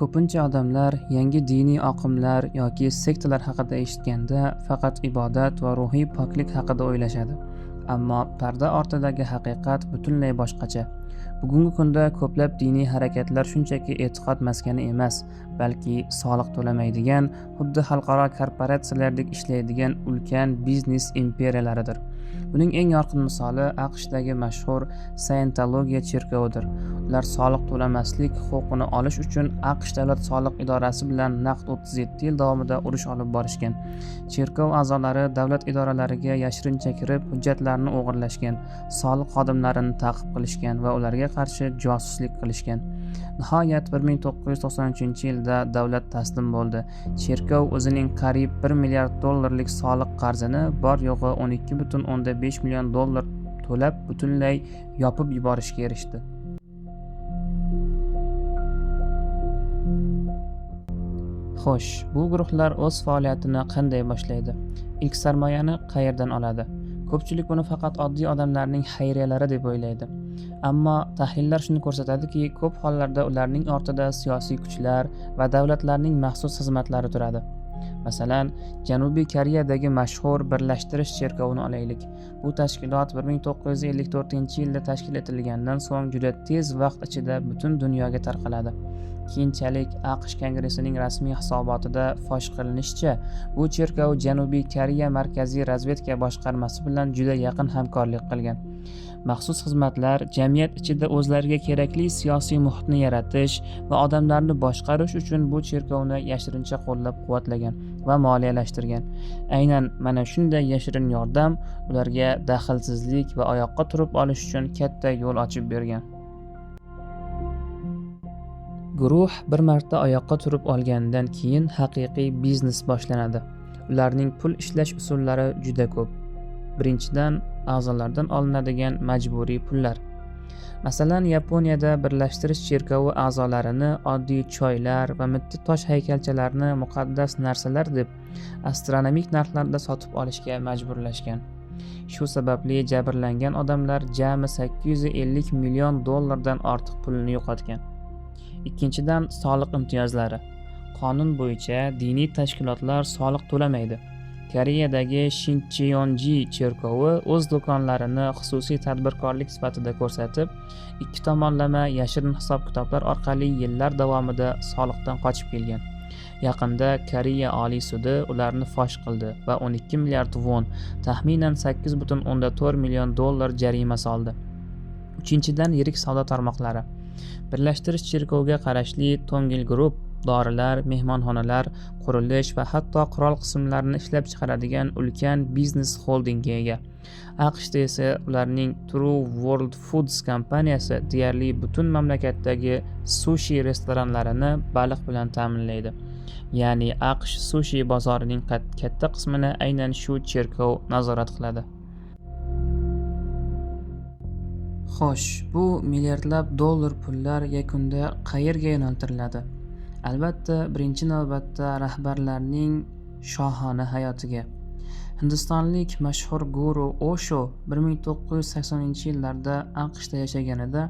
Ko'pincha odamlar yangi diniy oqimlar yoki sektalar haqida eshitganda faqat ibodat va ruhiy poklik haqida o'ylashadi. Ammo parda ortidagi haqiqat butunlay boshqacha. Bugungi kunda ko'plab diniy harakatlar shunchaki e'tiqod maskani emas, balki soliq to'lamaydigan, xuddi xalqaro korporatsiyalardek ishlaydigan ulkan biznes imperiyalaridir. Buning eng yorqin misoli AQShdagi mashhur Scientology cherkovidir. Ular soliq to'lamaslik huquqini olish uchun AQSh davlat soliq idorasi bilan naqd 37 yil davomida urush olib borishgan. Cherkov a'zolari davlat idoralariga yashirincha kirib, hujjatlarni o'g'irlashgan, soliq xodimlarini ta'qib qilishgan va ularga qarshi josuslik qilishgan. Nihoyat 1993-yilda davlat taslim bo'ldi. Cherkov o'zining qariyb $1 milliard soliq qarzini bor yo'g'i $12.5 million to'lab butunlay yopib yuborishga erishdi. Xo'sh, bu guruhlar o'z faoliyatini qanday boshlaydi? Ilk sarmoyani qayerdan oladi? Ko'pchilik buni faqat oddiy odamlarning xayriyalari deb o'ylaydi. Ammo tahlillar shuni ko'rsatadiki, ko'p hollarda ularning ortida siyosiy kuchlar va davlatlarning maxsus xizmatlari turadi. Masalan, Janubiy Koreyadagi mashhur Birlashtirish cherkovini olaylik. Bu tashkilot 1954-yilda tashkil etilgandan so'ng juda tez vaqt ichida butun dunyoga tarqaladi. Keyinchalik AQSh Kongressining rasmiy hisobotida fosh qilinishicha, bu cherkov Janubiy Koreya Markaziy razvedka boshqarmasi bilan juda yaqin hamkorlik qilgan. Maxsus xizmatlar jamiyat ichida o'zlariga kerakli siyosiy muhitni yaratish va odamlarni boshqarish uchun bu cherkovni yashirincha qo'llab-quvvatlagan va moliyalashtirgan. Aynan mana shunday yashirin yordam ularga daxlsizlik va oyoqqa turib olish uchun katta yo'l ochib bergan. Guruh bir marta oyoqqa turib olgandan keyin haqiqiy biznes boshlanadi. Ularning pul ishlash usullari juda ko'p. Birinchidan, a'zolardan olinadigan majburiy pullar. Masalan, Yaponiyada Birlashtirish cherkovi a'zolarini oddiy choylar va mitti tosh haykalchalarni muqaddas narsalar deb astronomik narxlarda sotib olishga majburlashgan. Shu sababli jabrlangan odamlar jami $850 million dan ortiq pulni yo'qotgan. Ikkinchidan, soliq imtiyozlari. Qonun bo'yicha diniy tashkilotlar soliq to'lamaydi. Koreyadagi Shincheonji cherkovi o'z do'konlarini xususiy tadbirkorlik sifatida ko'rsatib, ikki tomonlama yashirin hisob-kitoblar orqali yillar davomida soliqdan qochib kelgan. Yaqinda Koreya Oliy sudi ularni fosh qildi va 12 milliard won, taxminan $8.4 million jarima soldi. Uchinchidan, yirik savdo tarmoqlari. Birlashtirish cherkovga qarashli Tongil Group dorilar, mehmonxonalar, qurilish va hatto qurol qismlarini ishlab chiqaradigan ulkan biznes xoldingga ega. AQShda esa ularning True World Foods kompaniyasi deyarli butun mamlakatdagi sushi restoranlarini baliq bilan ta'minlaydi. Ya'ni AQSh sushi bozorining katta qismini aynan shu cherkov nazorat qiladi. Xo'sh, bu milliardlab dollar pullar yakunda qayerga yo'naltiriladi? Albatta, birinchi navbatda rahbarlarning shohona hayotiga. Hindistonlik mashhur guru Osho 1980-yillarda AQShda yashaganida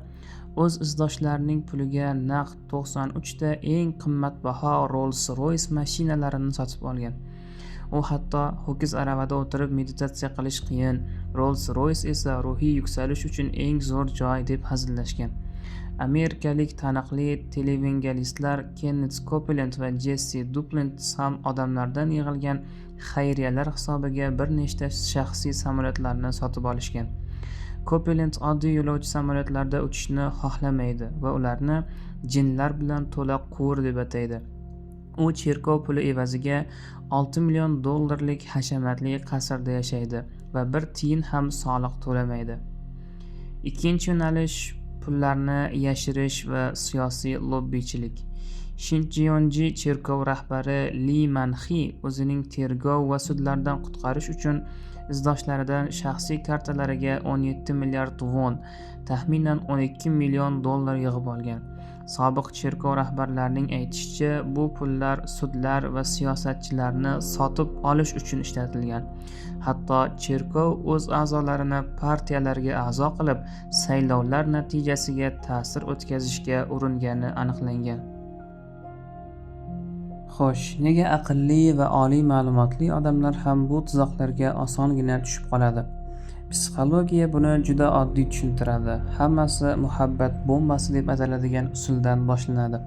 o'z izdoshlarining puliga naqd 93 ta eng qimmatbaho Rolls-Royce mashinalarini sotib olgan. U hatto ho'kiz aravada o'tirib meditatsiya qilish qiyin, Rolls-Royce esa ruhiy yuksalish uchun eng zo'r joy deb hazillashgan. Amerikalik taniqli televangelistlar Kenneth Copeland va Jesse Duplantis ham odamlardan yig'ilgan xayriyalar hisobiga bir nechta shaxsiy samolyotlarni sotib olishgan. Copeland oddiy yo'lovchi samolyotlarda uchishni xohlamaydi va ularni jinlar bilan to'la quvur deb ataydi. U cherkov puli evaziga $6 million hashamatli qasrda yashaydi va bir tiyin ham soliq to'lamaydi. Ikkinchi yo'nalish pullarni yashirish va siyosiy lobbiychilik. Shincheonji cherkov rahbari Lee Man-hee o'zining tergov va sudlardan qutqarish uchun izdoshlaridan shaxsiy kartalariga 17 milliard won, taxminan $12 million yig'ib olgan. Sobiq cherkov rahbarlarining aytishicha, bu pullar sudlar va siyosatchilarni sotib olish uchun ishlatilgan. Hatto cherkov o'z a'zolarini partiyalarga a'zo qilib, saylovlar natijasiga ta'sir o'tkazishga uringani aniqlangan. Xo'sh, nega aqlli va oliy ma'lumotli odamlar ham bu tuzoqlarga osongina tushib qoladi? Psixologiya buni juda oddiy tushuntiradi. Hammasi muhabbat bombasi deb ataladigan usuldan boshlanadi.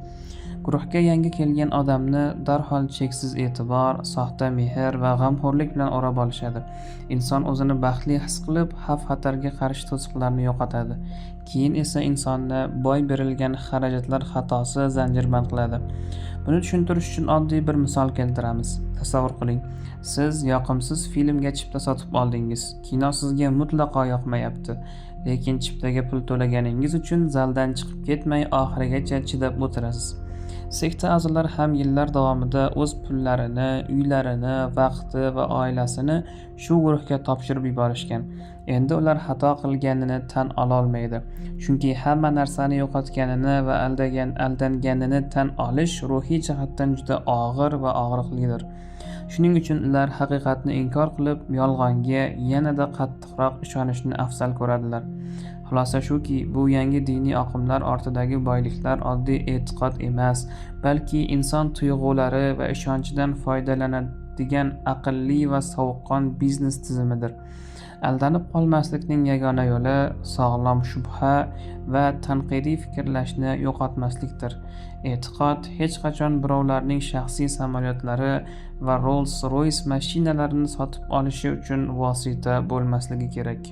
Guruhga yangi kelgan odamni darhol cheksiz e'tibor, soxta mehr va g'amxo'rlik bilan o'rab olishadi. Inson o'zini baxtli his qilib, xavf-xatarga qarshi to'siqlarni yo'qotadi. Keyin esa insonni boy berilgan xarajatlar xatosi zanjirband qiladi. Buni tushuntirish uchun oddiy bir misol keltiramiz. Tasavvur qiling, siz yoqimsiz filmga chipta sotib oldingiz. Kino sizga mutlaqo yoqmayapti, lekin chiptaga pul to'laganingiz uchun zaldan chiqib ketmay oxirigacha chidab o'tirasiz. Sekta a'zolari ham yillar davomida o'z pullarini, uylarini, vaqti va oilasini shu guruhga topshirib yuborishgan. Endi ular xato qilganini tan ololmaydi. Chunki hamma narsani yo'qotganini va aldanganini tan olish ruhiy jihatdan juda og'ir va og'riqlidir. Shuning uchun ular haqiqatni inkor qilib, yolg'onga yanada qattiqroq ishonishni afzal ko'radilar. Xulosa shuki, bu yangi diniy oqimlar ortidagi boyliklar oddiy e'tiqod emas, balki inson tuyg'ulari va ishonchidan foydalanadigan aqlli va sovuqqon biznes tizimidir. Aldanib qolmaslikning yagona yo'li sog'lom shubha va tanqidiy fikrlashni yo'qotmaslikdir. E'tiqod hech qachon birovlarning shaxsiy samolyotlari va Rolls-Royce mashinalarini sotib olishi uchun vosita bo'lmasligi kerak.